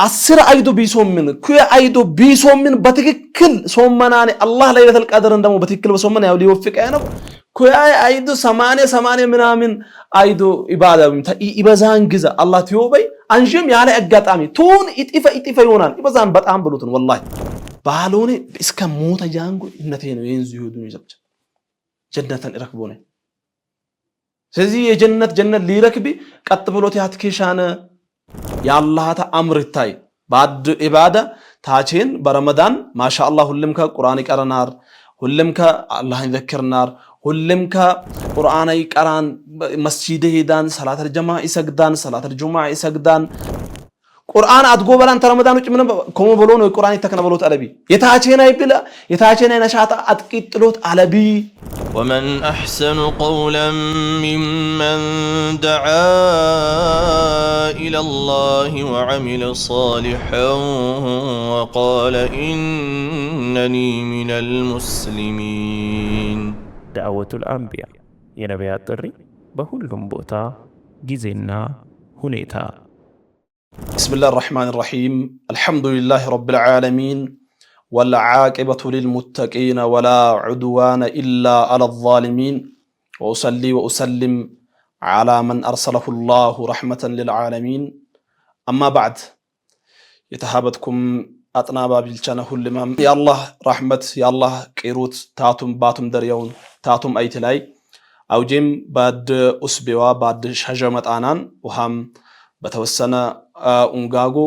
10 አይዶ ቢሶምን ኩያ አይዶ ቢሶምን በትክክል ሶመናኔ አላህ ለይለቱል ቀድርን ደግሞ በትክክል በሶመና ያው ሊወፍቀኝ ነው ኩያ አይዶ 80 ምናምን አይዶ ኢባዳ ይበዛን ግዛ አላህ ትዮበይ አንጂም ያለ አጋጣሚ ቱን ኢጥፈ ይሆናል ይበዛን በጣም ብሉትን ወላሂ ባሎኔ እስከ ሞተ ጃንጎ እነቴ ነው የንዙ ይሁዱን ይዘብቻ ጀነተን ይረክቦነ ስለዚህ የጀነት ጀነት ሊረክቢ ቀጥ ብሎት ያትከሻነ ያላህ ተአምርታይ ባድ ኢባዳ ታቼን በረመዳን ማሻአላህ ሁሉም ከቁርአን ይቀራናር ሁሉም ከአላህ ይዘክርናር ሁሉም ከቁርአን ይቀራን መስጂድ ሄዳን ሰላተል ጀማዓ ይሰግዳን ሰላተል ጁሙዓ ይሰግዳን ቁርአን አድጎ በላን ረመዳን ውጭ ምንም ኮሞ ብሎ ነው ቁርአን ይተከነበሎት አለቢ የታቼና ይብላ የታቼና ነሻታ አጥቂጥሎት አለቢ ومن أحسن قولا ممن دعا إلى الله وعمل صالحا وقال إنني من المسلمين دعوة الأنبياء የነቢያት ጥሪ በሁሉም ቦታ ጊዜና ሁኔታ بسم الله الرحمن الرحيم الحمد لله رب العالمين والعاقبة للمتقين ولا عدوان إلا على الظالمين وأصلي وأسلم على من أرسله الله رحمة للعالمين أما بعد يتهابتكم أطنا بابل جنه اللمام يا الله رحمة يا الله كيروت تاتم باتم دريون تاتم أيتلاي أو جيم بعد أسبوع بعد شجمة آنان وهم بتوسنا أنجاجو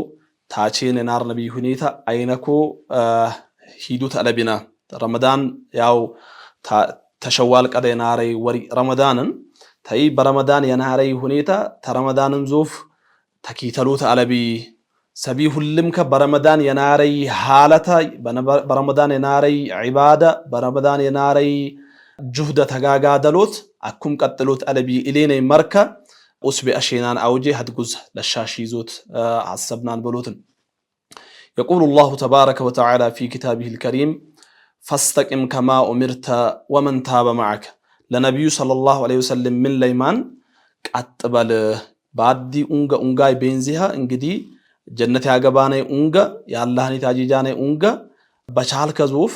ታቼን ናር ነብይ ሁኔታ አይነኮ ሂዱት አለቢና ረመዳን ያው ተሸዋል ቀደናሬ ወሪ ረመዳንን ታይ በረመዳን የናሬ ሁኔታ ተረመዳንን ዞፍ ተኪተሉት አለቢ ሰቢ ሁሉም ከበረመዳን የናሬ ሐለታ በረመዳን የናሬ ዒባዳ በረመዳን የናሬ ጁህደ ተጋጋደሎት አኩም ቀጥሎት አለቢ ኢሌኔ መርከ أسبي أشينان أوجي هتجوز للشاشيزوت عصبنان بلوتن يقول الله تبارك وتعالى في كتابه الكريم فاستقم كما أمرت ومن تاب معك لنبي صلى الله عليه وسلم من ليمان كاتبال بعدي أونجاي بينزها إنجدي جنة عجباني أونجا يا الله نتاجي جاني أونجا بشال كزوف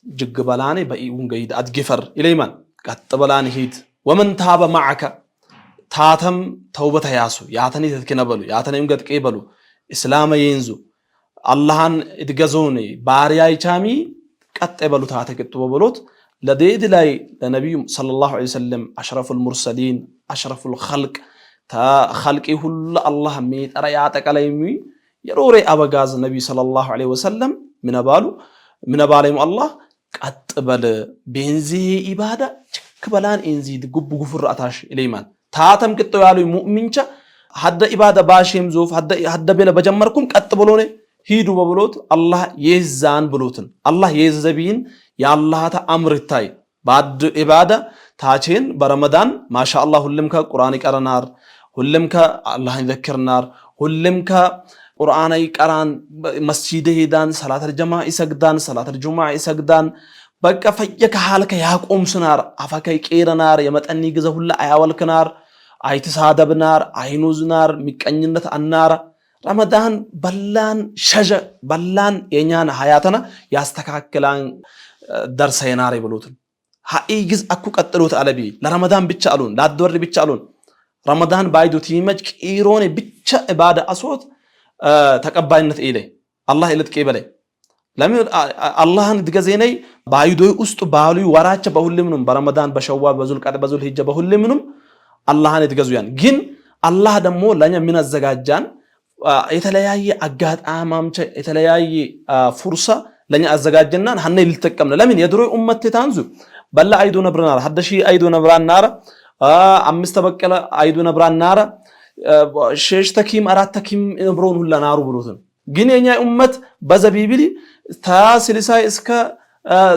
جقبلاني بأي أونجا يد أتجفر إليمان كاتبلاني هيد ومن تاب معك ታተም ተውበተ ያሱ ያተኒ ተከነበሉ ያተኒም ገጥቀይበሉ እስላም ይንዙ አላህን እድገዞኒ ባሪያይ ቻሚ ቀጠበሉ ታተከጥቦ ብሎት ለዴድ ላይ ለነብዩ ሰለላሁ ዐለይሂ ወሰለም አሽረፉል ሙርሰሊን አሽረፉል ኸልቅ ታ ኸልቂ ሁሉ አላህ ሚጠራ ያጠቀለይሚ የሮሬ አበጋዝ ነብዩ ሰለላሁ ዐለይሂ ወሰለም ምንባለም አላህ ቀጥበለ ቤንዚ ኢባዳ ችክበላን እንዚድ ጉብ ጉፍር አታሽ ኢለይማን ታተም ቅጦ ያሉ ሙእሚንቻ ሐደ ኢባዳ ባሽም ዞፍ ሐደ በለ በጀመርኩም ቀጥ ብሎኔ ሂዱ በብሎት አላህ የዛን ብሎትን አላህ የዘቢን ያላህ ተአምርታይ ባድ ኢባዳ ታቼን በረመዳን ማሻአላህ ሁሉም ከቁርአን ይቀራናር ሁሉም ከአላህ ይዘክርናር ሁሉም ከቁርአን ይቀራን መስጂድ ሄዳን ሰላተል ጀማዓ ይሰግዳን ሰላተል ጁሙዓ ይሰግዳን በቃ ፈየከ ሐልከ ያቆም ስናር አፈከ ይቀረናር የመጠኒ ግዘ ሁሉ አያወልከናር አይተሳደብናር አይኑዝናር ሚቀኝነት አናራ ረመዳን በላን ሸጀ በላን የኛን ሐያተና ያስተካክላን ደርሰይናር ይብሉትን ሀይ ግዝ አኩ ቀጥሎት አለቢ ለረመዳን ብቻ አሉን ላድወር ብቻ አሉን ረመዳን ባይዱት ይመጭ ቂሮኔ ብቻ ኢባዳ አሶት ተቀባይነት ኢለ አላህ ይልት ቀበለ ለምን አላህን ድገዘነይ ባይዶይ ውስጥ ባሉ ወራቸ በሁሉምንም በረመዳን በሸዋል በዙል ቀድ በዙል ሂጀ በሁሉምንም አላህን ድገዙያን ግን አላህ ደግሞ ለኛ ምን አዘጋጃን የተለያየ አጋጣማምቸ የተለያየ ፍርሳ ለኛ አዘጋጀና ሀነ ይልተቀምነ ለምን የድሮ ኡመት ታንዙ በላ አይዶ ነብራናር ሐደሺ አይዶ ነብራናር አምስት ተበቀለ አይዶ ነብራናር ሸሽ ተኪም አራት ተኪም ነብሮን ሁላ ናሩ ብሎትን ግን የኛ ኡመት በዘቢብሊ ታስልሳይ እስከ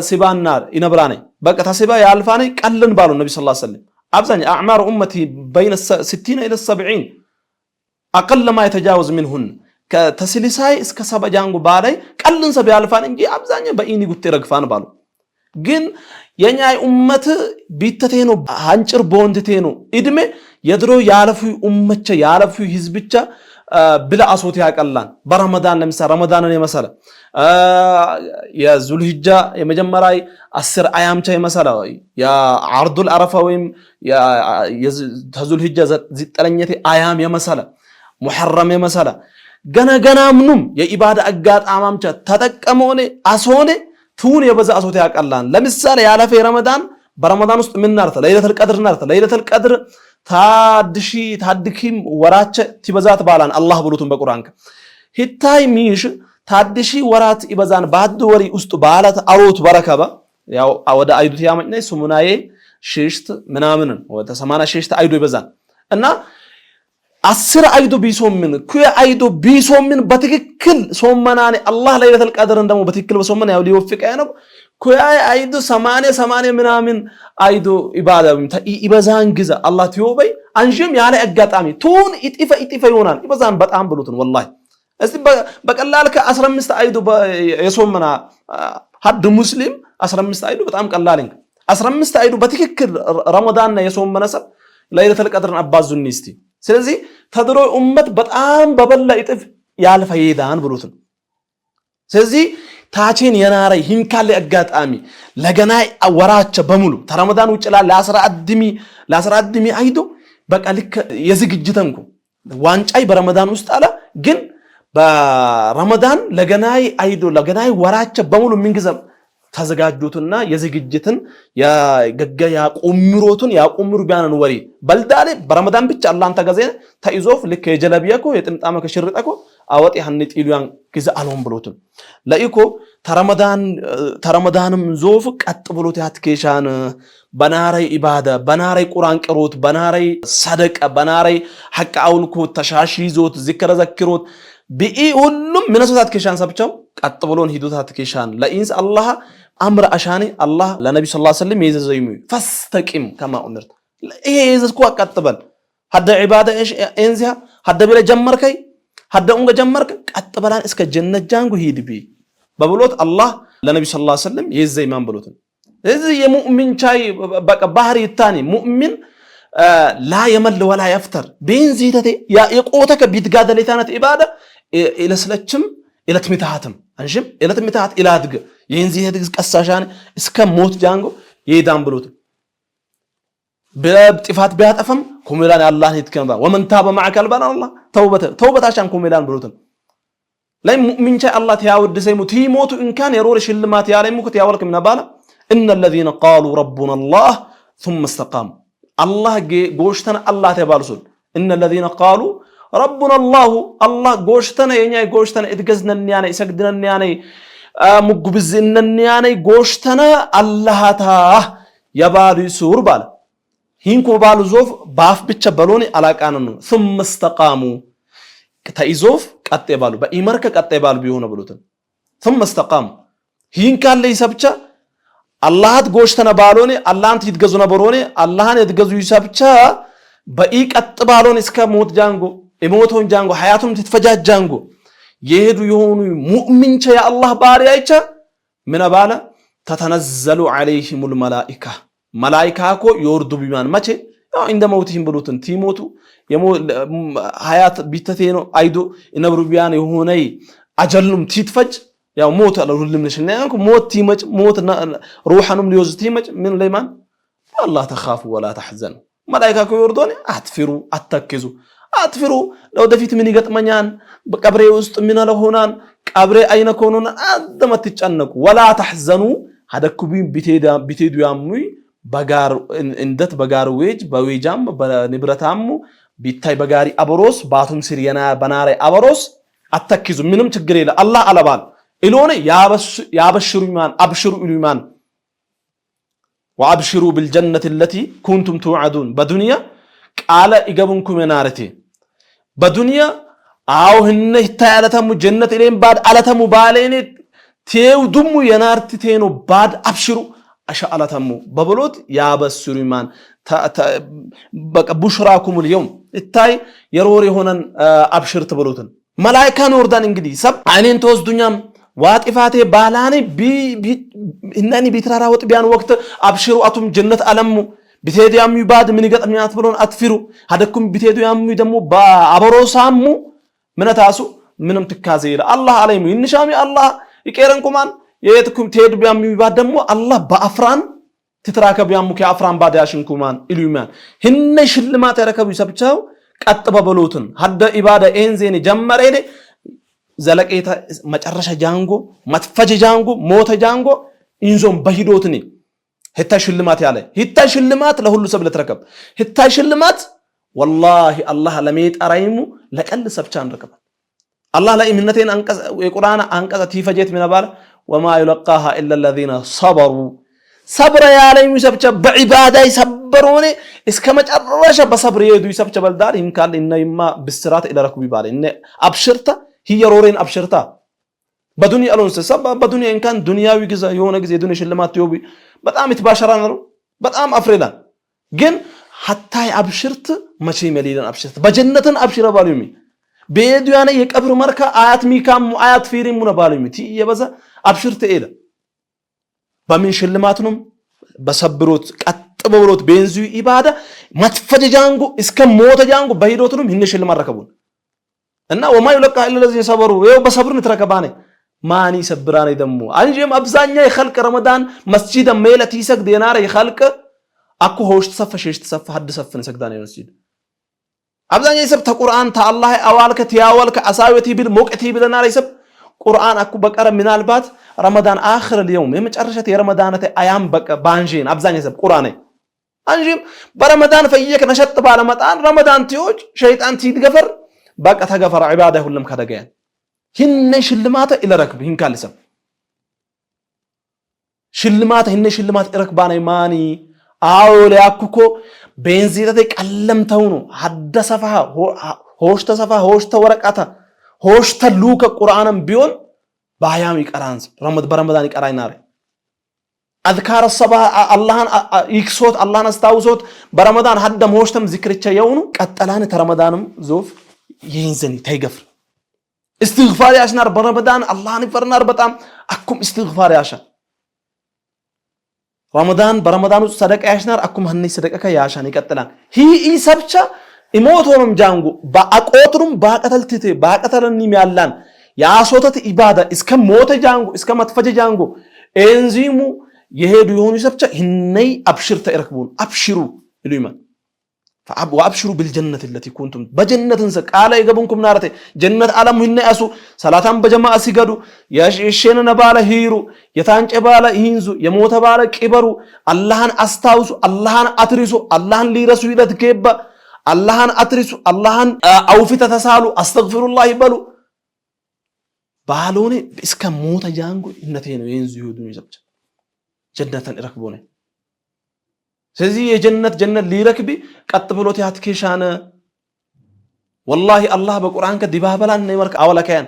ሲባናር ይነብራኔ በቃ ታሲባ ያልፋኔ ቀልን ባሉ ነብዩ ሰለላሁ ዐለይሂ ወሰለም አብዛኛ አዕማር ኡመቲ بين 60 الى 70 اقل ما يتجاوز منهن ከተስልሳይ እስከ ሰባ ጃንጉ ባላይ ቀልን ሰብ ያልፋን እንጂ አብዛኛ በኢኒ ጉት ይረግፋን ባሉ ግን የኛ ኡመት ቢተቴ ነው አንጭር ቦንድቴ ነው እድሜ የድሮ ያለፉ ኡመቸ ያለፉ ህዝብቻ ብላ አሶት ያቀላን በረመዳን ለምሳሌ ረመዳንን የመሰለ የዙልሂጃ የመጀመሪያ 10 አያምቻ የመሰለ የአርዱል አረፋ ወይም የዙልሂጃ ዘጠነኛው አያም የመሰለ ሙሐረም የመሰለ ገና ምኑም የኢባዳ አጋጣማምቻ ተጠቀመውኔ አሶኔ ቱን የበዛ አሶት ያቀላን ለምሳሌ ያለፈ ረመዳን በረመዳን ውስጥ ምን ናርተ ለይለቱል ቀድር ናርተ ለይለቱል ቀድር ታድኪም ወራቸ ትበዛት ባላን አላህ ብሉቱን በቁርአን ሂታይ ሚሽ ታድሺ ወራት ይበዛን ባድ ወሪ ውስጥ ባላት አሮት በረከባ ያው ወደ አይዱት ያመጭነይ ሱሙናዬ ሽሽት ምናምን ወደ 80 ሽሽት አይዶ ይበዛን እና 10 አይዶ ቢሶምን ኩያ አይዶ ቢሶምን በትክክል ሶመናኔ አላህ ለይለቱል ቀድርን ደግሞ በትክክል በሶመና ያው ሊወፍቀ ነው ኩያ አይዶ 80 ምናምን አይዶ ኢባዳ ይበዛን ግዛ አላህ ትዮበይ አንጂም ያለ አጋጣሚ ቱን ኢጥፈ ይሆናል ይበዛን በጣም ብሉትን ወላሂ እስቲ በቀላል ከ15 አይዶ የሶመና ሀድ ሙስሊም 15 አይዶ በጣም ቀላልኝ 15 አይዶ በትክክል ረመዳን ነው የሶመና ሰብ ለይለቱል ቀድርን አባዙን እስቲ ስለዚህ ተድሮ ኡመት በጣም በበላ ይጥፍ ያልፈይዳን ብሉትን ስለዚህ ታችን የናረ ሂንካለ አጋጣሚ ለገናይ ወራቸ በሙሉ ተረመዳን ውጭ ለ11 አይዶ በቃ ልክ የዝግጅተንኩ ዋንጫይ በረመዳን ውስጥ አለ ግን በረመዳን ለገናይ አይዶ ለገናይ ወራቸ በሙሉ ምንግዘም ተዘጋጁትና የዝግጅትን ያገገ ያቆምሩቱን ያቆምሩ ቢያነን ወሪ በልዳለ በረመዳን ብቻ አላህን ተገዘነ ተይዞፍ ልክ የጀለቢያኮ የጥምጣመ ከሽርጠኮ አወጥ ያህንጥ ይሉያን ግዛ አልሆን ብሎቱን ለኢኮ ተረመዳንም ዞፍ ቀጥ ብሎት ያትከሻን በናራይ ኢባዳ በናራይ ቁርአን ቀሮት በናራይ ሰደቀ በናራይ ሐቅ አውልኮ ተሻሺዞት ዝክረ ዘክሮት ቢኢ ሁሉም ምንሰታት ከሻን ሰብቻው ቀጥ ብሎን ሂዶታት ከሻን ለኢንስ አላህ አምር አሻኒ አላህ ለነብዩ ሰለላሁ ዐለይሂ ወሰለም የዘዘይሙ ፈስተቂም ከማ ኡምርት ይሄ የዘዝኩ አቀጥበል ሀደ ኢባዳ እሺ እንዚያ ሀደ ብለ ጀመርከይ ሀደ ኡንገ ጀመርክ ቀጥ በላን እስከ ጀነት ጃንጉ ሂድቢ በብሎት አላህ ለነብዩ ሰለላሁ ዐለይሂ ወሰለም የዘይማን ብሎት እዚህ የሙእሚን ቻይ በቃ ባህሪ ታኒ ሙእሚን ላ የመል ወላ ይፍተር በእንዚተቴ ያ የቆተከ ቢትጋደለታነት ኢባዳ ኢለስለችም ኢለትምታሃትም አንሽም ኢለትምታሃት ኢላድግ የንዚህ ህድግ ቀሳሻን እስከ ሞት ጃንጎ ይዳን ብሎት በጥፋት ቢያጠፈም ኩሚላን አላህ ይትከምባ ወመን ታበ ማዕከ አልባና አላህ ተውበታሻን ኩሚላን ብሎት ላይ ሙእሚን ቻ አላህ ያወድሰይ ሙት ይሞቱ እንካን የሮር ሽልማት ያለይ ሙከት ያወልክ ምን ባላ ان الذين قالوا ربنا الله ثم استقاموا الله ጎሽተን አላህ ተባልሱን ان الذين قالوا ربنا الله ጎሽተነ የኛ ጎሽተነ እድገዝነን ያኔ ሰግድነን ያኔ ሙግብዝነን ያኔ ጎሽተነ አላህታ የባሉ ሱር ባለ ሂንኮ ባሉ ዞፍ ባፍ ብቻ በሎኒ አላቃነን ነው ثم استقاموا ከተይዞፍ ቀጥ ባሉ በኢመርከ ቀጥ ባሉ ቢሆነ ብሉትን ثم استقاموا ሂንካለ ይሰብቻ አላህት ጎሽተነ ባሎኒ አላህን ይትገዙና በሮኒ አላህን ይትገዙ ይሰብቻ በኢ ቀጥ ባሎኒ እስከ ሞት ጃንጎ ኢሞቶን ጃንጎ ሐያቱም ትፈጃጃንጎ የሄዱ የሆኑ ሙእሚንቸ ያአላህ ባሪያይቸ ምን ባለ ተተነዘሉ عليهم الملائكه መላኢካኮ ይወርዱ ቢማን መቼ ያው እንደ ሞትህም ብሉትን ቲሞቱ ሐያት ቢተቴኖ አይዶ እነብሩ ቢያን የሆነይ አጀሉም ትትፈጅ ያው ሞት ለሁሉም ነሽናንኩ ሞት ቲመጭ ሞት ሩሐኑም ሊወዝ ቲመጭ ምን ለማን والله تخافوا ولا تحزنوا መላኢካኮ ይወርዶኒ አትፍሩ አትተክዙ አትፍሩ ለወደፊት ምን ይገጥመኛል በቀብሬ ውስጥ ምን አለሆናን ቀብሬ አይነ ኮኑን አደመት ተጨነቁ ولا تحزنوا ሀደኩቢን ቢቴዱ ያሙይ በጋር እንደት በጋር ዌጅ በዌጃም በንብረታሙ ቢታይ በጋሪ አበሮስ ባቱም ሲሪያና በናሬ አበሮስ አተክዙ ምንም ችግር የለ አላህ አለባል ኢሎኔ ያበሽሩ ኢማን አብሽሩ ኢማን وابشروا بالجنه التي كنتم توعدون በዱንያ ቃለ ይገቡንኩም የናረቴ በዱንያ አው ህነ ይታያለተሙ ጀነት ኢሌን ባድ አለተሙ ባሌኔ ቴውዱሙ የናርቲቴኖ ባድ አብሽሩ አሻአለተሙ በብሎት ያበስሩ ኢማን በቃ ቡሽራኩም اليوم እታይ የሮር የሆነን አብሽር ተብሎትን መላእክታን ወርዳን እንግዲህ ሰብ አይኔን ተወስዱኛም ዋጥፋቴ ባላኔ እነኒ ቢትራራ ወጥ ቢያን ወቅት አብሽሩ አቱም ጀነት አለሙ ቢቴዱ ያሙ ባድ ምን ይገጥምኛት ብሎን አትፍሩ ሀደኩም ቢቴዱ ያሙ ደሞ በአበሮሳሙ ምነታሱ ምንም ትካዜ ይላ አላህ አለይሙ እንሻሚ አላህ ይቀረንኩማን የትኩም ተሄዱ ቢያም ይባደሙ አላህ በአፍራን ትትራከብ ያሙ ከአፍራን ባዳሽንኩማን ኢሉማን ህነ ሽልማት ያረከቡ ይሰብቻው ቀጥ በበሉትን ሀደ ኢባዳ ኤንዜኒ ጀመረኔ ዘለቀታ መጨረሻ ጃንጎ መትፈጀ ጃንጎ ሞተ ጃንጎ ኢንዞም በሂዶትኒ ህታ ሽልማት ያለ ህታ ሽልማት ለሁሉ ሰብ ለተረከብ ህታ ሽልማት والله الله ለሚጠራይሙ ለቀል ሰብቻን ረከብ الله ለኢምነቴን አንቀስ የቁርአን አንቀስ ትፈጀት ምናባል وما يلقاها الا الذين صبروا صبر ያለኝ ሰብቻ በዒባዳ ይሰበሩኒ እስከ መጨረሻ በሰብር ይሄዱ ይሰብቻ በልዳር ይንካል እነይማ ብስራት ኢለረኩ ይባል እነ አብሽርታ ሂየሮሬን አብሽርታ በዱንያ አሉን ሰበ በዱንያ እንካን ዱንያዊ ግዛ የሆነ ጊዜ ዱንያ ሽልማት ይወብ በጣም ይተባሸራ ነው በጣም አፍሬላን ግን حتى አብሽርት መቼ መሊለን አብሽርት በጀነትን አብሽራ ባሉሚ በየዱያነ የቀብር መርካ አያት ሚካም አያት ፊሪም ነው ባሉሚ ይየበዛ አብሽርት ኤለ በምን ሽልማቱንም በሰብሮት ቀጥ በብሎት ቤንዚው ኢባዳ ማትፈጀ ጃንጎ እስከ ሞተ ጃንጎ በሂዶቱንም ይነ ሽልማት ረከቡን እና ወማ ይለቃ ኢላ ለዚህ ሰበሩ ይው በሰብርን ተረከባኔ ማኒ ሰብራኔ ደሞ አንጂም አብዛኛ የخلق ረመዳን መስጂድ መይለት ይሰግድ የናረ የخلق አኩ ሆሽ ተሰፈሽ ተሰፈ ሐድ ሰፈን ሰግዳኔ መስጂድ አብዛኛ ይሰብ ተቁርአን ተአላህ አዋልከ ተያወልከ አሳውቲ ቢል ሞቀቲ ቢለናረ ይሰብ ቁርአን አኩ በቀረ ምናልባት ረመዳን አخر اليوم የመጨረሻት የረመዳናት አያም በቀ ባንጂን አብዛኛ ይሰብ ቁርአን አንጂም በረመዳን ፈየክ ነሸጥ ባለመጣን ረመዳን ትዮጅ ሸይጣን ትይድገፈር በቃ ተገፈረ ዒባዳ ሁሉም ከደገያን ህነ ሽልማተ ኢለረክብ ይንካልሰብ ሽልማተ ህነ ሽልማት ኢረክባኔ ማኒ አውለ ያኩኮ ቤንዚተተ ቀለምተው ነው ሐደ ሰፋ ሆሽተ ሰፋ ሆሽተ ወረቀታ ሆሽተ ሉከ ቁርአንም ቢሆን ባያም ይቀራንስ በረመዳን ይቀራይናረ አዝካር الصباح አላህን ይክሶት አላህን አስታውሶት በረመዳን ሐደም ሆሽተም ዚክርቻ የውኑ ቀጠላን ተረመዳንም ዞፍ ይንዘን ታይገፍር استغفار ያሽናር በረመዳን አላህን ይፈርናር በጣም አኩም استغفار ያሻ ረመዳን በረመዳን ውስጥ ሰደቃ ያሽናር አኩም ሀኒ ሰደቃ ያሻን ይቀጥላል ሂ ሰብቻ ኢሞቶንም ጃንጎ ባቆጥሩም ባቀተልትቴ ባቀተለንም ያላን ያሶተት ኢባዳ እስከ ሞተ ጃንጎ እስከ መትፈጀ ጃንጎ ኤንዚሙ የሄዱ የሆኑ ሰብቻ ህነይ አብሽርተ ይረክቡን አብሽሩ ይሉይማን وابشروا بالجنه التي كنتم بجنه قال يغبنكم نارته جنه عالم يناسو صلاتان بجماعه سيغدو يشين نباله هيرو يتانጨ ባለ ይንዙ የሞተ ባለ ቅበሩ አላህን አስታውሱ አላህን አትሪሱ አላህን ሊረሱ ይለት ከባ አላህን አትሪሱ አላህን አውፊተ ተሳሉ አስተግፍሩላህ ይበሉ ባሎኔ እስከ ሞተ ጃንጎ እነቴ ነው ይንዙ ይሁዱን ይዘብቻ ጀነተን ይረክቦኔ ስለዚህ የጀነት ጀነት ሊረክቢ ቀጥ ብሎት ያትከሻነ والله الله በቁርአን ከዲባባላን ነው ወርክ አወለከያን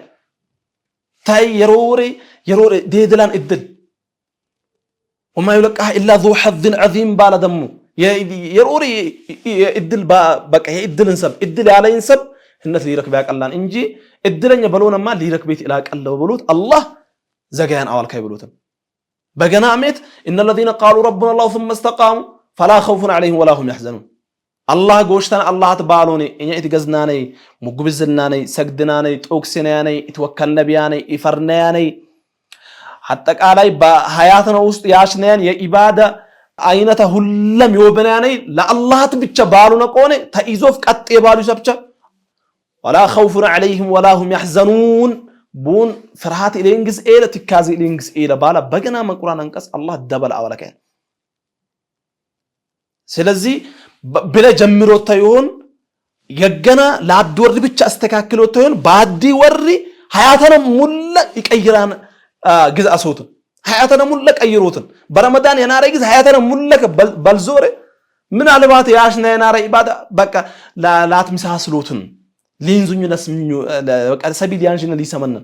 ታይ የሮሪ ዴድላን እድል وما يلقاها الا ذو حظ عظيم ባለ ደሙ የሮሪ እድል በቃ እድልን ሰብ እድል ያለኝ ሰብ እነት ሊረክብ ያቀላን እንጂ እድለኛ በሎነማ ሊረክቤት ይላቀለው ብሎት አላህ ዘጋያን አወልከይ ብሎት በገናሜት ان الذين قالوا ربنا الله ثم استقاموا فلا خوف عليهم ولا هم يحزنون الله ጎሽተን አላህ ተባሎኔ እኛ እትገዝናኔ ሙግብዝናኔ ሰግድናኔ ጦክስናኔ እትወከልነቢያኔ ይፈርናኔ አጠቃላይ በሐያት ነው ውስጥ ያሽነን የኢባዳ አይነተ ሁሉም ይወበናኔ ለአላህ ብቻ ባሉነ ቆኔ ተይዞፍ ቀጥ የባሉ ሰብቻ ولا خوف عليهم ولا هم يحزنون ቡን ፍርሃት ኢሌንግስ ኤለ ትካዚ ኢሌንግስ ኤለ ባላ በገና መቁራን አንቀስ አላህ ደበል አወለከ ስለዚህ ብለ ጀምሮት ታዩን የገና ለአድወር ብቻ አስተካክሎት ታዩን ባዲ ወሪ ሐያተነ ሙለ ይቀይራን ግዝ አሶት ሐያተነ ሙለ ቀይሮትን በረመዳን የናረ ግዝ ሐያተነ ሙለ በልዞረ ምን አልባት ያሽና የናረ ኢባዳ በቃ ላት ምሳስሎትን ሊንዙኝ ለስምኙ በቃ ሰቢል ያንሽነ ሊሰመነ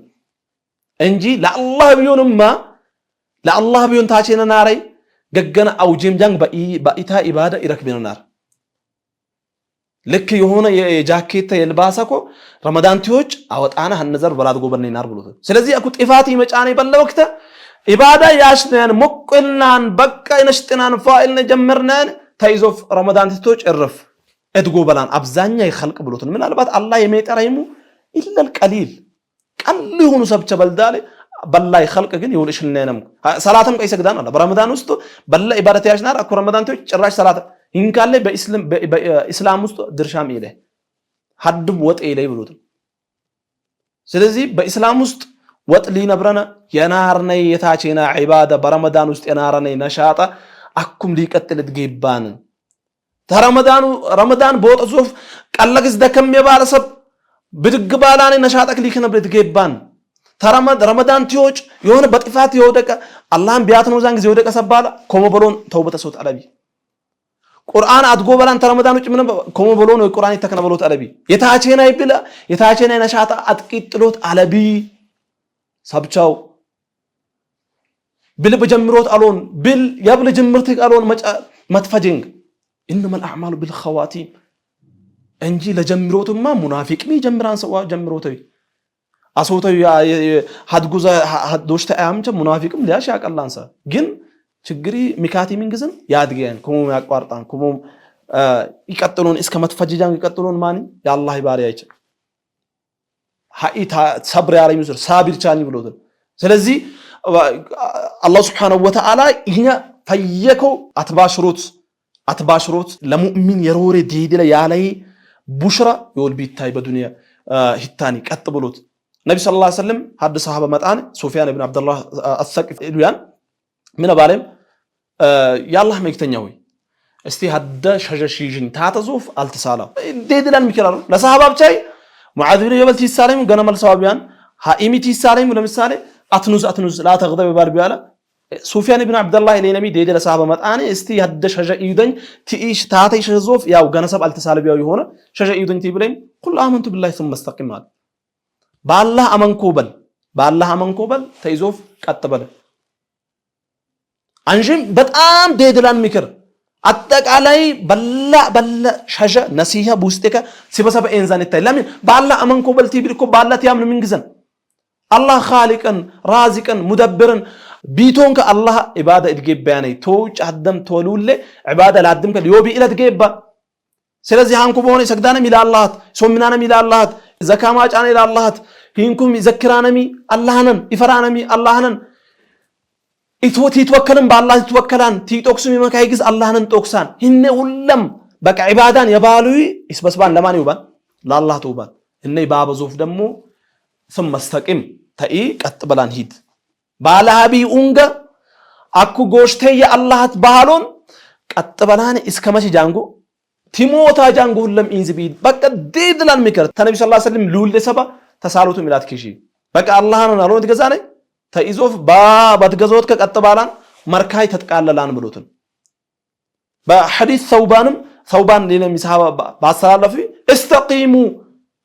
እንጂ ለአላህ ቢሆንማ ለአላህ ቢሆን ታቸነ ናረ ገገና አውጂም ጃንግ በኢታ ኢባዳ ይረክብናናር ልክ የሆነ የጃኬት የልባሳኮ ረመዳን ቲዎች አወጣና ሀነዘር በላድ ጎበኔናር ብሎት ስለዚህ አኩ ጥፋቲ መጫኔ በለወክተ ኢባዳ ያሽነን ሞቅልናን በቃ ይነሽጥናን ፋኢል ነጀመርናን ተይዞፍ ረመዳን ቲዎች እረፍ እድጎ በላን አብዛኛ ይخلق ብሎት ምናልባት አላህ የመጠራይሙ إلا القليل قل يهونو سبچ بلدالي بالله خلق ግን ይውልሽልነም ሰላተም ቀይሰግዳን አለ በረመዳን ውስጥ በለ ኢባደት ያሽናር አኩ ረመዳን ተው ጭራሽ ሰላት ኢንካለ በእስላም ውስጥ ድርሻም ይለ ሐድም ወጥ ይለ ይብሉት ስለዚህ በእስላም ውስጥ ወጥ ሊነብረና የናርነ የታቸና ኢባዳ በረመዳን ውስጥ የናርነ ነሻጣ አኩም ሊቀጥል ድገባን ረመዳን በወጥ ዙፍ ቀለግስ ደከም የባለሰብ ብድግ ባላኔ ነሻጣ ሊከነብር ድገባን ረመዳን ቲዮጭ የሆነ በጥፋት ይወደቀ አላህን ቢያት ነው ዛን ጊዜ ይወደቀ ሰባላ ኮሞበሎን ተውበተ ሶት አለቢ ቁርአን አድጎ በላን ረመዳን ውጭ ምን ኮሞበሎን ወይ ቁርአን ይተከነበሎት አለቢ የታቸና ይብላ የታቸና ነሻጣ አጥቂጥሎት አለቢ ሰብቻው ብል በጀምሮት አሎን ብል ያብል ጀምርት አሎን መጥፈጅንግ انما الاعمال بالخواتيم እንጂ ለጀምሮቱማ ሙናፊቅም ይጀምራን ሰው ጀምሮተይ አሶተው ሀድጉዛ ሀዶሽተ አያምቸ ሙናፊቅም ሊያሽ ያቀላንሳ ግን ችግሪ ሚካቲ ምንግዝን ያድገን ኮሞ ያቋርጣን ኮሞ ይቀጥሉን እስከ መትፈጅጃን ይቀጥሉን ማን ያላህ ባሪያ ይች ሀኢታ ሰብር ያለኝ ሱር ሳቢር ቻኒ ብሎት ስለዚህ አላህ Subhanahu Wa Ta'ala ይኛ ፈየኮ አትባሽሩት ለሙእሚን የሮሬ ዲዲለ ያለይ ቡሽራ ይወልቢታይ በዱንያ ሂታኒ ቀጥ ብሎት ነብይ ሰለላሁ ዐለይሂ ወሰለም ሐድ ሰሃባ መጣን ሱፊያን ኢብኑ አብዱላህ አስሰቂፍ ኢሉያን ምን ባለም ያላህ መክተኛው እስቲ ሐድ ሸሸሽጅን ታተዙፍ አልተሳላ ዲዲላን ሚከራሩ ለሰሃባ ብቻይ ሙዓዝ ብን ጀበል ተሳለም ገነመል ሰዋቢያን ሃኢሚቲ ተሳለም ለምሳሌ አትኑዝ ላ ተግደብ ባል ቢያላ ሱፊያን ኢብኑ አብዱላህ ለነቢ ዲዲለ ሰሃባ መጣን እስቲ ሐድ ሸሸኢደኝ ትኢሽ ታተይ ሸዞፍ ያው ገነሰብ አልተሳለቢያው ይሆነ ሸሸኢደኝ ትብለኝ ኩል አመንቱ ቢላሂ ثم استقم በአላህ አመንኮበል ተይዞፍ ቀጥበለ አንጂም በጣም ዴድላን ምክር አጠቃላይ በላ ሸሸ ነሲሃ ቡስቴከ ሲበሰበ እንዛን ይታይ ለምን በአላህ አመንኮበል ትብልኮ በአላህ ያምን ምንግዘን አላህ ኻሊቀን ራዚቀን ሙደብረን ቢቶን ከአላህ ኢባዳ እድገባያኔ ተውጭ አደም ተወሉለ ኢባዳ ለአደም ከዮቢ ኢለት ገባ ስለዚህ አንኩ በሆነ ሰግዳነም ኢላላህ ሶምናነም ኢላላህ ዘካማ ጫነ ኢላላህ ሂንኩም ይዘክራነሚ አላህነን ይፈራነሚ አላህነን ይተወከልን በአላህ ይተወከላን ቲጦክሱም ይመካይግዝ አላህነን ጦክሳን ህነ ሁሉም በቃ ኢባዳን የባሉይ ይስበስባን ለማን ይውባን ለአላህ ተውባን እነ ባበዞፍ ደግሞ ثم استقم ተኢ ቀጥ በላን ሂድ ባላሃቢ ኡንገ አኩ ጎሽቴ የአላህ ባህሎን ቀጥ በላን እስከመቼ ጃንጎ ቲሞታ ጃንጎ ሁሉም ኢንዝቢ በቃ ዲድላን ምክር ተነቢ ሰለላሁ ዐለይሂ ወሰለም ሉል ለሰባ ተሳሉቱ ሚላት ከሺ በቃ አላህን አሎን ትገዛኔ ተይዞፍ ባትገዞት ከቀጥ ባላን መርካይ ተጥቃለላን ብሎትን በሐዲስ ثوبان ለነሚ ሰሃባ ባሰላለፊ استقيሙ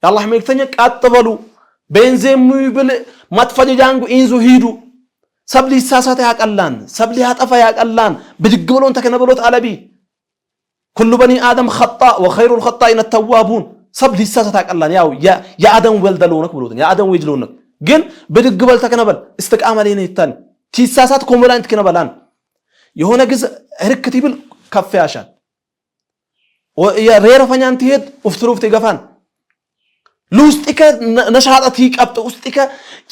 ያላህ መልክተኛ ቀጥ በሉ በእንዘሙ ይብል ማጥፈጃንጉ ኢንዙ ሂዱ ሰብሊ ሳሳተ ያቀላን ሰብሊ ያጠፋ ያቀላን ብድግ ብሎን ተከነበሎት አለቢ ኩሉ በኒ አደም خطاء وخير الخطائين التوابون ሰብሊ ሳሳተ ያቀላን ያው ያአደም ወልደሎነክ ብሎትን ያአደም ወጅሎነክ ግን ብድግ በል ተከነበል استقامه ላይ ነው ይታል ቲሳሳት ኮሞላን ተከነበላን የሆነ ግዝ ህርክት ይብል ከፍ ያሻል ወየረፈኛን ትሄድ ኡፍትሩፍ ተገፋን ሉስጢከ ነሻጣቲ ቀብጥ ውስጢከ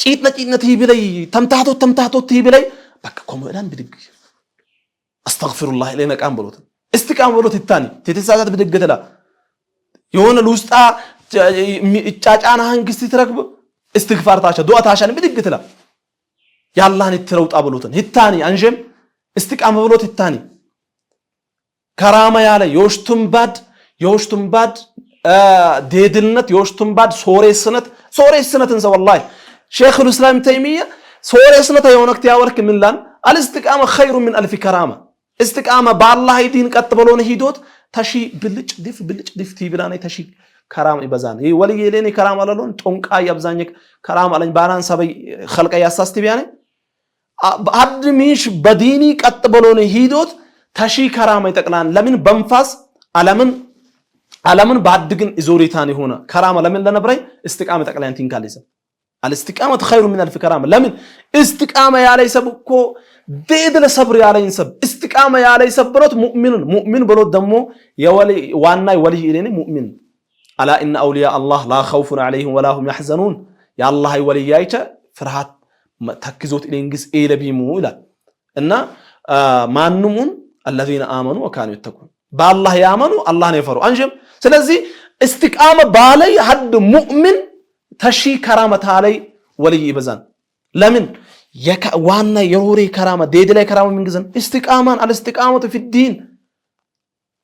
ጪጥነቲ ቢላይ ተምታቶት ቢላይ በቃ ኮሞላን ብድግ አስተግፍሩላህ ለና ቃም ብሎት استقام ብሎት ይታኒ ተተሳሳት ብድግተላ የሆነ ሉስጣ ጫጫና አንግስት ትረክብ استغفار ታሻ ዱዓ ታሻን ብድግተላ ያላህን ትረውጣ ብሎትን ይታኒ አንጀም استقام ብሎት ይታኒ ከራማ ያለ የውሽቱም ባድ ዴድልነት የውሽቱም ባድ ሶሬስነትን ሰው والله شيخ الاسلام تيميه ሶሬስነት የሆነክት ያወርክ ምንላን الاستقامه خير من الف كرامه استقامه بالله يدين ቀጥ ብሎን ሂዶት ተሺ ብልጭ ዲፍ ቲብላኔ ተሺ كرام ይበዛን ይሄ ወልይ ለኔ كرام አለሎን ጦንቃ ያብዛኝክ كرام አለኝ ባራን ሰበይ خلق ያሳስቲቢያኔ አድሚሽ በዲኒ ቀጥ ብሎን ሂዶት ተሺ كرام ይጠቅላን ለምን በንፋስ ዓለምን ባድግን ኢዞሪታን ሆነ كرام ለምን ለነብረይ استقامه ጠቅላን ቲንካለሰ الاستقامه خير من الف كرامه ለምን استقامه ያለይ ሰብኮ ዴድለ ሰብር ያለኝ ሰብ استقامه ያለይ ሰብሮት ሙእሚን ብሎት ደሞ የወሊ ዋናይ ወሊ ኢለኔ ሙእሚን አላ ኢነ አውሊያ አላህ ላ ኸውፉን ዐለይሂም ወላ ሁም ያሕዘኑን የአላህ ወልያይተ ፍርሃት ተክዞት ኢንግስ ኤለቢሙ ይላል እና ማንሙን الذين آمنوا وكانوا يتقون بالله يامنوا الله يفروا አንጀም ስለዚህ استقامه ባላይ ሐድ ሙእሚን ተሺ ከራመት አለይ ወልይ ይበዛን ለምን ዋና የሮሪ ከራማ ዴድ ላይ ከራማ ምንግዘን استقامان الاستقامه في الدين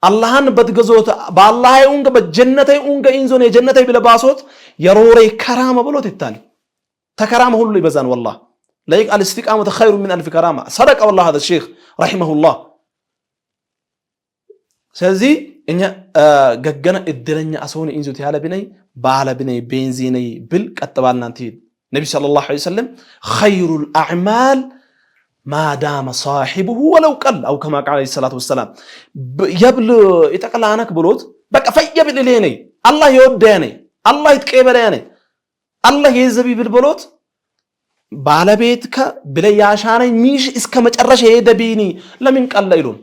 አላህን በትገዞት በአላህ ይሁን በጀነተ ይሁን ኢንዞን የጀነተ ቢለባሶት የሮሪ ከራማ ብሎት ይታል ተከራማ ሁሉ ይበዛን والله ላይክ الاستقامه خير من الف كرامه صدق والله هذا الشيخ رحمه الله ስለዚህ እኛ ገገና እድለኛ አሰውን ኢንዞት ያለ ቢነይ ባለ ቢነይ ቤንዚነይ ብል ቀጥባልናንተ ነብይ ሰለላሁ ዐለይሂ ወሰለም خير الاعمال ما دام صاحبه ولو قل او كما قال عليه الصلاه والسلام يبل يتقلانك ብሎት በቃ ፈየብል ለኔ አላህ ይወደኔ አላህ ይትቀበለኔ አላህ ይዘቢብል ብሎት ባለቤትከ ብለያሻነኝ ሚሽ እስከ መጨረሻ ሄደቢኒ ለምን ቀለይሉን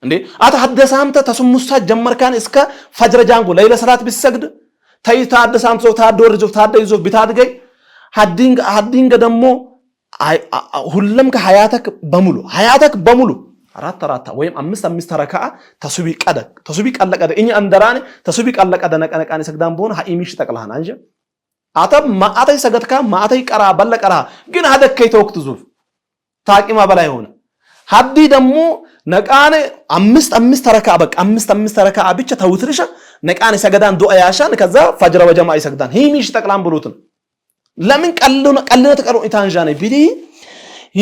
እንዴ አተሐደሳምተ ተስሙሳ ጀመርካን እስከ ፈጅር ጃንጎ ለይለ ሰላት ቢሰግድ ተይታ አደሳምቶ ታዶርጆ ታደይዞ ቢታድገይ ሐዲንገ ደሞ ሁሉም ከሐያተክ በሙሉ አራት ወይም አምስት ረካዓ ተሱቢ ቀለቀደ እኛ አንደራኔ ተሱቢ ቀለቀደ ነቀነቃኔ ሰግዳን ቦን ሃኢሚሽ ተቀላና አንጀ አተብ ማአተይ ሰገድካ ማአተይ ቀራ በለቀራ ግን ሀደከይ ተወክቱ ዙፍ ታቂማ በላይ ሆነ ሐዲ ደሞ ነቃኔ አምስት ረካዓ በቃ አምስት ረካዓ ብቻ ተውትርሻ ነቃኔ ሰገዳን ዱአ ያሻን ከዛ ፈጅር ወጀማዓ ይሰግዳን ሂሚሽ ተቀላን ብሎትን ለምን ቀልነ ተቀሩ ኢታንጃኔ ቢዲ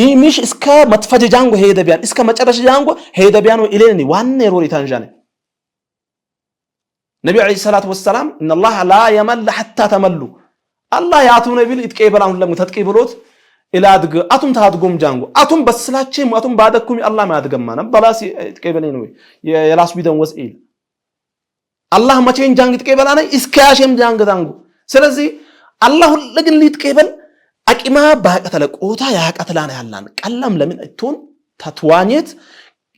ሂሚሽ እስከ መጥፈጀ ጃንጎ ሄደ ቢያን እስከ መጨረሻ ጃንጎ ሄደ ቢያን ኢሌኒ ዋነ ሮሪ ኢታንጃኔ ነብዩ አለይሂ ሰላቱ ወሰለም ان الله لا يمل حتى تملوا الله ያቱ ነብዩ ይትቀበላን ለምን ተጥቂብሎት ኢላድግ አቱም ታድጎም ጃንጎ አቱም በስላቼም አቱም ባደኩም አላህ ማድገማና በላሲ ይትቀበለኝ ነው የራስ ቢደን ወስኢል አላህ መቼን ጃንግ ይትቀበላና እስከያሸም ጃንግ ዳንጎ ስለዚህ አላህ ለግን ሊትቀበል አቂማ ባቀተለ ቆታ ያቀተላና ያላን ቀለም ለምን አይቶን ተትዋኘት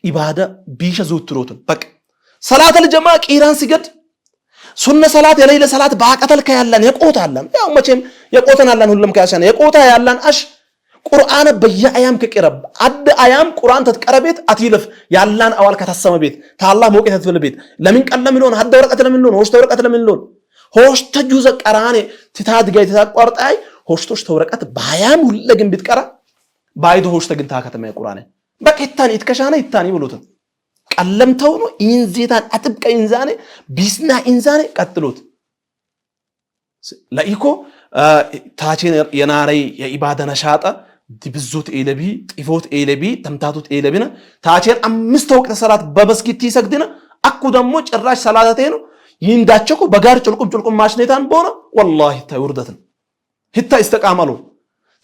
ኢባዳ ቢሸ ዙትሮትን በቃ ሰላት الجماعه ቂራን ሲገድ ሱነ ሰላት የሌለ ሰላት ባቀተል ከያላን የቆታ አላን ያው መቼም የቆተን አላን ሁሉም ከያሻነ የቆታ ያላን አሽ ቁርአን በየአያም ከቀረብ አድ አያም ቁርአን ተትቀረቤት አትይለፍ ያላን አዋል ከተሰመ ቤት ታላህ ሞቀት ተትበል ቤት ለምን ቀለም ሊሆን ሀደ ወረቀት ለምን ሊሆን ሆስተ ወረቀት ለምን ሊሆን ሆስተ ጁዘ ቀራኔ ትታድጋይ ተቋርጣይ ሆስቶሽ ተወረቀት ባያም ሁለግን ቢትቀራ ባይዶ ሆስተ ግን ታከተማ ቁርአን በከታን ይትከሻና ይታኒ ብሎት ቀለምተው ነው ኢንዚታን አጥብቀ ኢንዛኔ ቢስና ኢንዛኔ ቀጥሎት ለኢኮ ታቼን የናረይ የኢባዳ ነሻጣ ዲብዙት ኤለቢ ጢፎት ኤለቢ ተምታቱት ኤለቢና ታቼን አምስት ወቅት ሰላት በመስጊድ ይሰግድና አኩ ደሞ ጭራሽ ሰላታቴ ነው ይንዳቸኩ በጋር ጭልቁም ማሽኔታን ቦና والله ተውርደትን ህታ ይስተቃማሉ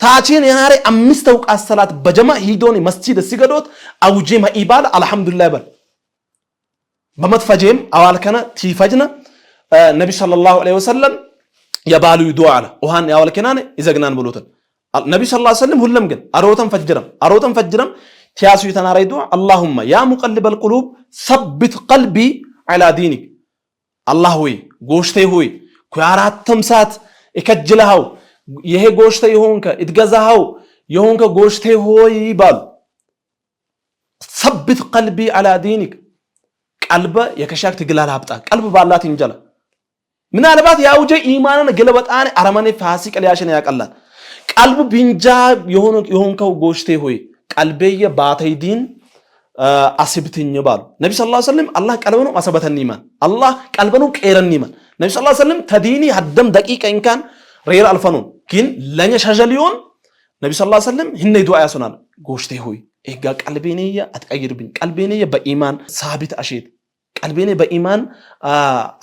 ታቼን የናረይ አምስት ወቅት ሰላት በጀማ ሂዶኒ መስጂድ ሲገዶት አውጄማ ኢባል አልহামዱሊላህ በል በመትፈጀም አዋልከና ቲፈጅና ነብይ ሰለላሁ ዐለይሂ ወሰለም የባሉ ዱዓ አለ ወሃን ያወልከናን ይዘግናን ብሎትን ነብይ ሰለላሁ ዐለይሂ ወሰለም ሁሉም ግን አሮተን ፈጅረም ቲያሱ የተናረይ ዱዓ اللهم يا مقلب القلوب ثبت قلبي على دينك الله ሆይ ጎሽቴ ሆይ ኩያራተም ሰዓት እከጅልሃው ይሄ ጎሽቴ ይሆንከ እትገዛሃው ይሆንከ ጎሽቴ ሆይ ይባል ثبت قلبي على دينك ቀልበ የከሻክ ትግላል አብጣ ቀልብ ባላት እንጀላ ምናልባት ያውጀ ኢማንን ገለበጣኔ አረማኔ ፋሲቅ ሊያሽነ ያቀላል ቀልቡ ቢንጃ የሆንከው ጎሽቴ ሆይ ቀልበየ ባተይዲን አስብትኝ ባሉ ነብይ ሰለላሁ ዐለይሂ ወሰለም አላህ ቀልበኑ አሰበተን ኢማን አላህ ቀልበኑ ቀረን ኢማን ነብይ ሰለላሁ ዐለይሂ ወሰለም ተዲኒ ሐደም ደቂቃ እንካን ሬር አልፈኑን ግን ለኛ ሸጀሊዮን ነብይ ሰለላሁ ዐለይሂ ወሰለም ህነ ዱዓ ያሱናል ጎሽቴ ሆይ እጋ ቀልቤኔየ አትቀይርብኝ ቀልቤኔየ በኢማን ሳቢት አሽት ቀልቤኔ በኢማን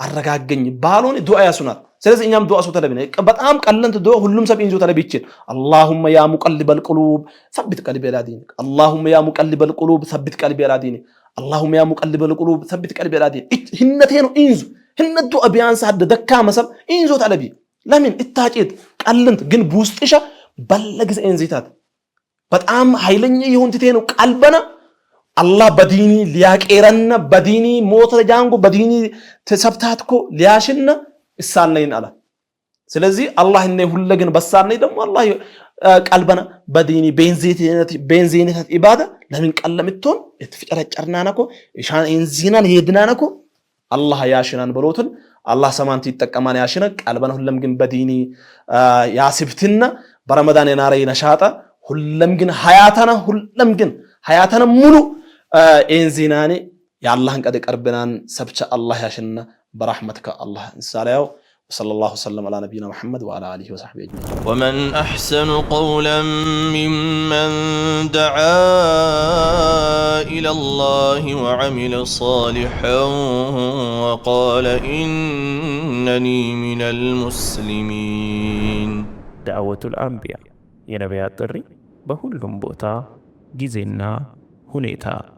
አረጋገኝ ባሎን ዱዓ ያሱናል ስለዚህ እኛም ዱዓ ሶ ተለብነ በጣም ቀለንት ዱዓ ሁሉም ሰብ ኢንዞ ተለብይችን اللهم يا مقلب القلوب ثبت قلبي على دينك اللهم يا مقلب القلوب ثبت قلبي على دينك اللهم يا مقلب القلوب ثبت قلبي على دينك ህነቴ ነው ኢንዞ ህነት ዱዓ ቢያንስ አደ ደካማ ሰብ ኢንዞ ተለቢ ለምን እታጭት ቀለንት ግን ቡስጥሻ በለግዘ እንዚታት በጣም ኃይለኛ ይሁንትቴ ነው ቀልበና አላህ በዲኒ ሊያቀረና በዲኒ ሞት ለጃንጎ በዲኒ ተሰብታትኮ ሊያሽና እሳነይን አለ ስለዚህ አላህ እነ ሁለግን በሳነይ ደግሞ አላህ ቀልበና በዲኒ ቤንዚነት ኢባዳ ለምን ቀለምቶን እትፍጨረጨርናነኮ ኢሻን እንዚናን ሄድናነኮ አላህ ያሽናን ብሎትን አላህ ሰማንት ይተቀማን ያሽነ ቀልበና ሁለም ግን በዲኒ ያስብትና በረመዳን የናረይ ነሻጣ ሁለም ግን ሀያታና ሙሉ እንዚናኔ ያላህን ቀደ ቀርበናን ሰብቸ አላህ ያሽና برحمتك الله انساليو وصلى الله وسلم على نبينا محمد وعلى اله وصحبه اجمعين ومن احسن قولا ممن دعا الى الله وعمل صالحا وقال انني من المسلمين دعوة الانبياء يا نبيات الري بهلهم بوتا جزينا هنيتا